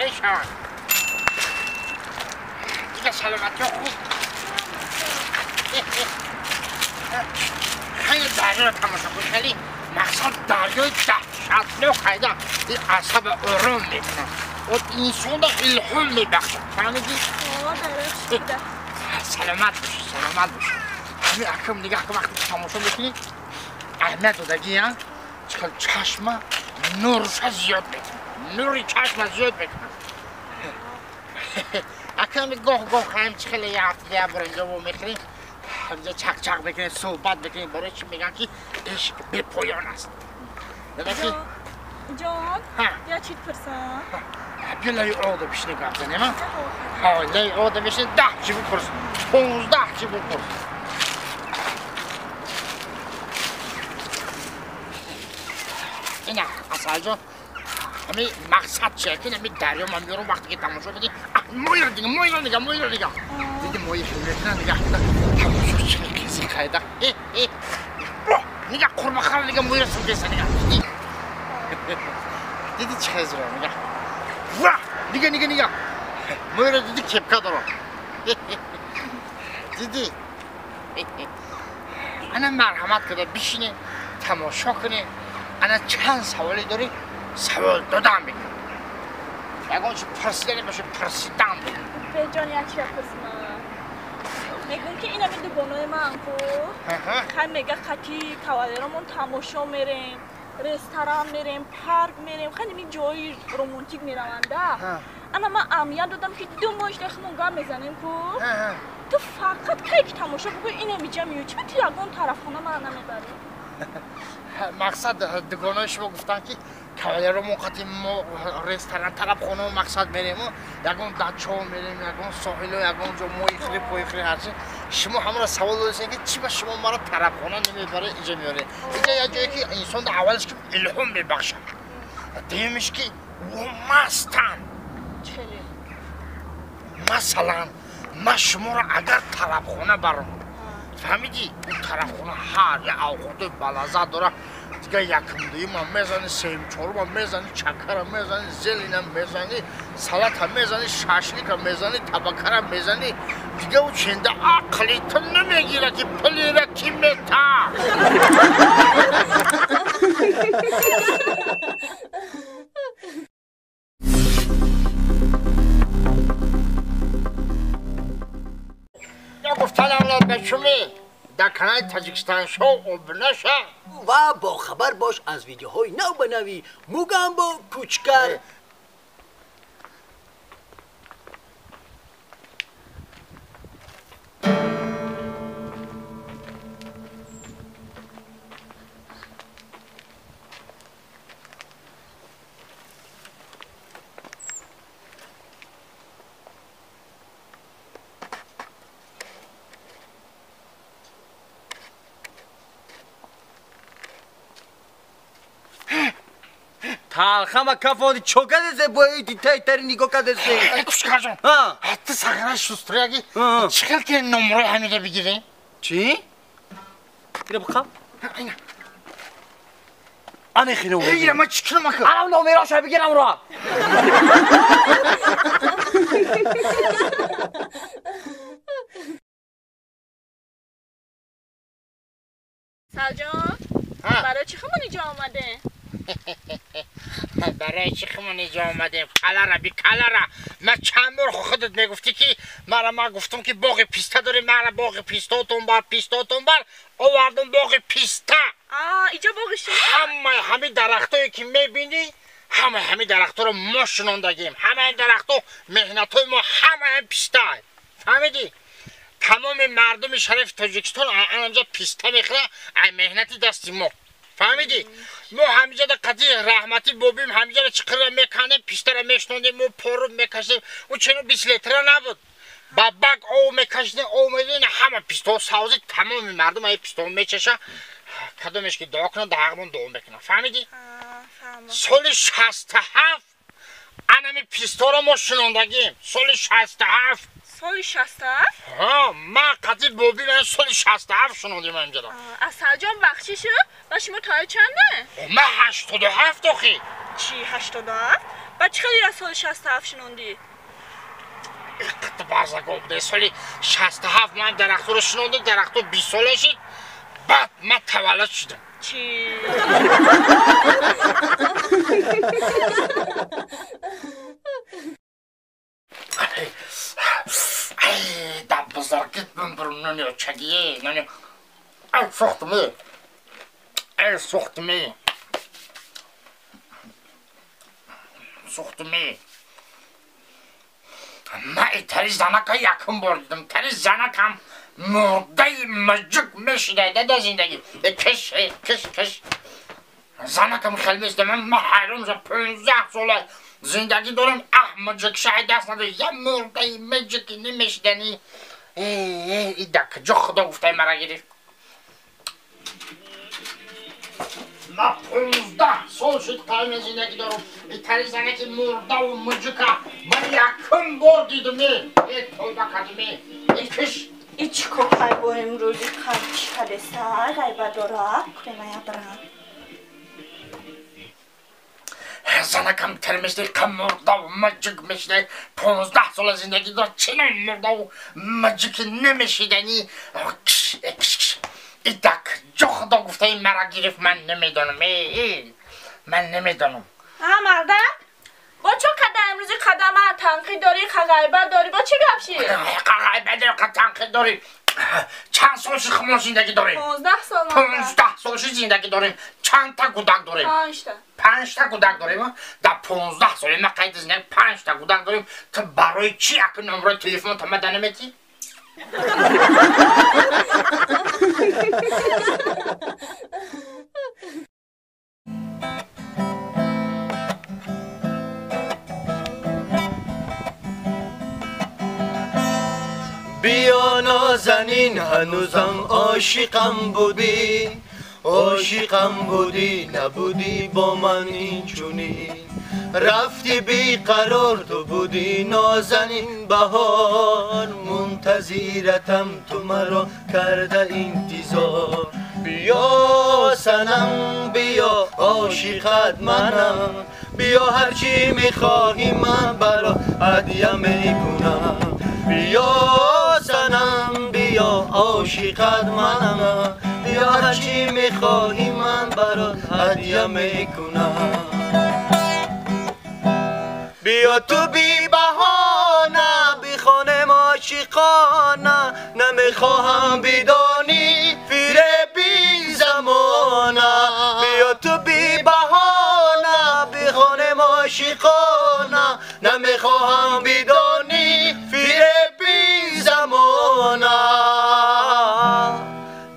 بشان دیگه سلامتی خوب خیلی دریا رو تماشا کن خیلی مقصد دریای دهشتناک خیلی این اعصاب آرام میکنه و انسان را الهام میبخشه فهمیدی؟ سلامت باشی سلامت باشی همین اکرم نگاه که وقتی تماشا میکنی احمد دادگی ها چقدر چشم نورش زیاد میکنه نوری چشم زیاد میکنه اکرم گاه خواهیم خیلی یه هفته برنجا و میخوریم همینجا چق چق بکنیم صحبت بکنیم برای چی میگن که عشق به پایان است جان یا چیت پرسم بیا لای آده بشین نگاه بزنیم ها لای آده بشین 10 چی بپرس 15 چی بپرس اینه اصلا جان همین مقصد چیه که همین دریا من بیارم وقتی که تماشا بدی موی رو دیگه دیگه موی خیلی میکنه نگاه تماشا چه کسی خیده نگاه قربه خرم نگاه موی رو سمجیسه نگاه دیدی چه خیزی رو نگاه نگاه موی رو دیدی کپکه دارم دیدی انا مرحمت کده بشینه تماشا کنه انا چند سوالی داری سوال دادم بگیم یکون چه پرسیدنی باشه پرسیدم بگیم به جان یا چی پرسیدم میگم که این همین دوگانای من کو خیلی میگه خطی کوالیرمون تماشا میریم رستوران میریم پارک میریم خیلی می جایی رومانتیک میرونده انا من امیت دادم که 2 ماه دخمون گام میزنیم کو تو فقط که تماشا بگو اینه میجا میو چی تو یکون طرفخونه من نمیبری مقصد دوگانای شما گفتن که کوالیرمون خطی ما رستوران طرف خونه مقصد میریم یکون دچو میریم یکون ساحل یکون جو موی خری پوی خری هرچی شما همراه سوال داشتین که چی با شما ما رو طرف خونه نمیبره اینجا میاره اینجا یه جایی که انسان اولش که الهام میبخشه دیمیش که او مستن مثلا من شما رو اگر طرف خونه برم فهمیدی اون طرف خونه هر یه اوقات بلازه داره دیگه یکم دوی من میزنی سیم چورب هم میزنی چکر هم میزنی زلین هم میزنی سلات هم میزنی شاشلیک هم میزنی تبکر هم میزنی دیگه او چنده عقلی تو نمیگیره که پلی را کی میتا یا گفتن اولاد بچومی در کانال تاجیکستان شو ابنشه و با خبر باش از ویدیوهای نو بنوی موگم با کوچکر تالخما کفانی چوکه دسته بایی دیتای تری نگاه که دسته کشکر جان حتی سخنه شستری اگه چقدر که نمره همیده بگیره؟ چی؟ اینو بخواب؟ اینه آنه خیلی اومده اینه ما چی کنم اکر؟ الان نمره ها شاید بگیرم رو سلجان برای چی خمون اینجا آمده؟ برای چی خمون اینجا آمدیم؟ کلره بی کلره من چند بار خودت میگفتی که من گفتم که باغ پیسته داریم من باغ پیستاتون بر آوردم باغ پیسته اینجا باغش همه درختایی که میبینی همه درختها رو ما شنوندگیم همه این درختها مهنتای ما همه پیسته فهمیدی؟ تمام مردم شریف تاجیکستان اینجا پیسته میخوره این مهنتی دستی ما فهمیدی؟ ما همینجا در قضیه رحمتی بابیم همینجا چقدر میکنیم پیسته رو میشنوندیم و پارو میکشیم اون چنو 20 لیتره نبود بابک او میکشیم او میدین همه پیسته سازی تمام مردم این پیسته میچشه کدومش که دعا کنن دهقمون دعا میکنن فهمیدی؟ سال 67 انمی پیسته رو ما شنوندگیم سال 67 سال 67 من قضیه بابی من سال 67 شنوندیم اینجا را از سلجان بخشی شد و شما تای چنده؟ من 87 آخی چی 87؟ بچه خیلی از سال 67 شنوندی؟ قطع بازه گفته سالی 67 من درختو رو شنوندم درختو 20 ساله شد بعد من تولد شدم چی؟ در بزرگت من برم نانیو چگیه نانیو ای سختمه ای سختمه سختمه من تری زنکا یکم بردم تری زنکم مرده مجک میشیده در زندگی کش کش کش زنکم خیلی میسته من حیرم شد 15 ساله زندگی دارم مجک شاید دست نداره یه مرده مجکی نمیشدنی ای دک جو خدا گفته مرا گرفت من 15 سال شد قایم زندگی دارم این تری زنک مرده و مجکه من یکم بار دیدم ای توبه کردم ای کش ای چی که با امروزی کارچی کدسته غیبه داره کنه دارم زنکم ترمشتی کم مرده و مجک میشده 15 سال زندگی دار چنین مرده و مجک نمیشیدنی ای دک جو خدا گفته این مرا گرفت من نمیدانم من نمیدانم مرده با چه کده امروزی قدم تنقید داری غیبه داری با چه گپشی؟ غیبه داری تنقید داری چند سالش ما زندگی داریم 15 سال 15 سالش زندگی داریم چند تا کودک داریم 5 تا کودک داریم در 15 سال ما قید زندگی 5 تا کودک داریم تو برای چی یک نمره تلفن تو مدن نمیدی بیا نازنین هنوزم عاشقم بودی نبودی با من اینچونین رفتی بیقرار تو بودی نازنین بهار منتظرتم تو مرا کرده انتظار بیا سنم بیا عاشقت منم بیا هرچی میخواهی من برا هدیه میکنم بیا سنم بیا عاشقت منم بیا هرچی میخواهی من برات هدیه میکنم بیا تو بی بهانه بی خانم عاشقانه نمیخواهم بدانی فیره بی زمانه بیا تو بی بهانه بی خانم عاشقانه نمیخواهم بدانی فیره بی زمانه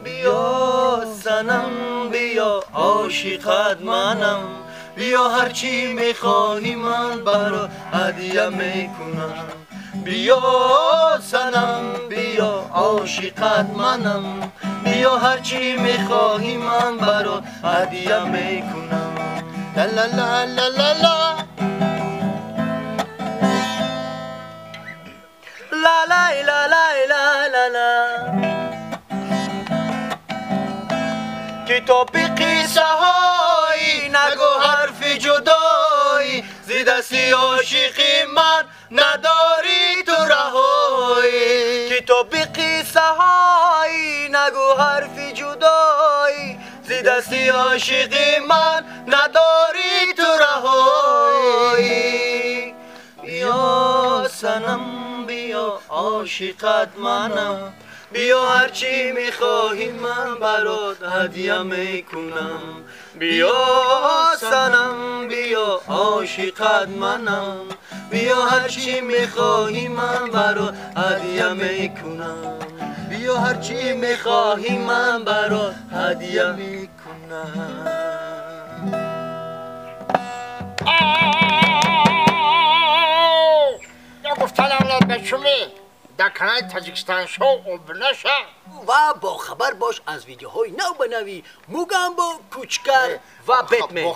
بیا سنم بیا عاشقت منم بیا هرچی میخواهی من برات هدیه میکنم بیا سنم بیا عاشقت منم بیا هرچی میخواهی من برات هدیه میکنم لا لا لا لا لا لا لا لا لا لا لا لا کتاب قصه های نگو حرف جدایی زیدستی عاشقی من نداری تو رهایی کتاب قصه های نگو حرف جدایی زیدستی عاشقی من نداری تو رهایی بیا سنم بیا عاشقت منم بیا هرچی میخواهی من برات هدیه میکنم بیا سنم بیا عاشقت منم بیا هرچی میخواهی من برات هدیه میکنم بیا هرچی میخواهی من برات هدیه میکنم یا گفتن اولاد بچومی در کانال تاجیکستان شو ابنشه و با خبر باش از ویدیوهای نو بنوی موگامبو کوچکر و بتمن